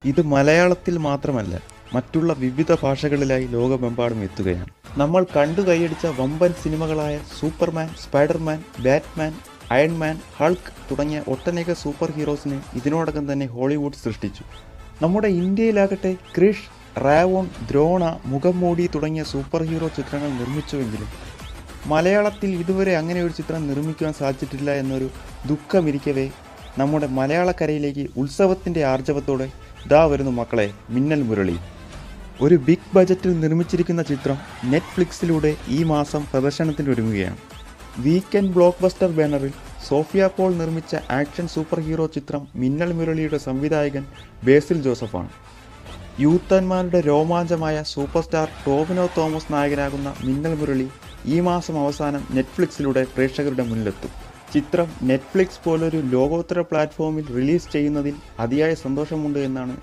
ഇത് മലയാളത്തിൽ മാത്രമല്ല, മറ്റുള്ള വിവിധ ഭാഷകളിലായി ലോകമെമ്പാടും എത്തുകയാണ്. നമ്മൾ കണ്ടു കൈയടിച്ച വമ്പൻ സിനിമകളായ Superman, Spiderman, Batman, Iron Man, Hulk തുടങ്ങിയ ഒട്ടനേക സൂപ്പർ ഹീറോസിനെ ഇതിനോടകം തന്നെ ഹോളിവുഡ് സൃഷ്ടിച്ചു. നമ്മുടെ ഇന്ത്യയിലാകട്ടെ ക്രിഷ്, റാവോൺ, ദ്രോണ, മുഖംമൂടി തുടങ്ങിയ സൂപ്പർ ഹീറോ ചിത്രങ്ങൾ നിർമ്മിച്ചുവെങ്കിലും മലയാളത്തിൽ ഇതുവരെ അങ്ങനെ ഒരു ചിത്രം നിർമ്മിക്കുവാൻ സാധിച്ചിട്ടില്ല എന്നൊരു ദുഃഖമിരിക്കവേ നമ്മുടെ മലയാളക്കരയിലേക്ക് ഉത്സവത്തിൻ്റെ ആർജവത്തോടെ ദാ വരുന്നു മക്കളെ മിന്നൽ മുരളി. ഒരു ബിഗ് ബജറ്റിൽ നിർമ്മിച്ചിരിക്കുന്ന ചിത്രം നെറ്റ്ഫ്ലിക്സിലൂടെ ഈ മാസം പ്രദർശനത്തിനൊരുങ്ങുകയാണ്. വീക്കെൻഡ് ബ്ലോക്ക് ബസ്റ്റർ ബാനറിൽ സോഫിയ പോൾ നിർമ്മിച്ച ആക്ഷൻ സൂപ്പർ ഹീറോ ചിത്രം മിന്നൽ മുരളിയുടെ സംവിധായകൻ ബേസിൽ ജോസഫാണ്. യൂത്തന്മാരുടെ രോമാഞ്ചമായ സൂപ്പർ സ്റ്റാർ ടോവിനോ തോമസ് നായകനാകുന്ന മിന്നൽ മുരളി ഈ മാസം അവസാനം നെറ്റ്ഫ്ലിക്സിലൂടെ പ്രേക്ഷകരുടെ മുന്നിലെത്തും. ചിത്രം നെറ്റ്ഫ്ലിക്സ് പോലൊരു ലോകോത്തര പ്ലാറ്റ്ഫോമിൽ റിലീസ് ചെയ്യുന്നതിൽ അതിയായ സന്തോഷമുണ്ട് എന്നാണ്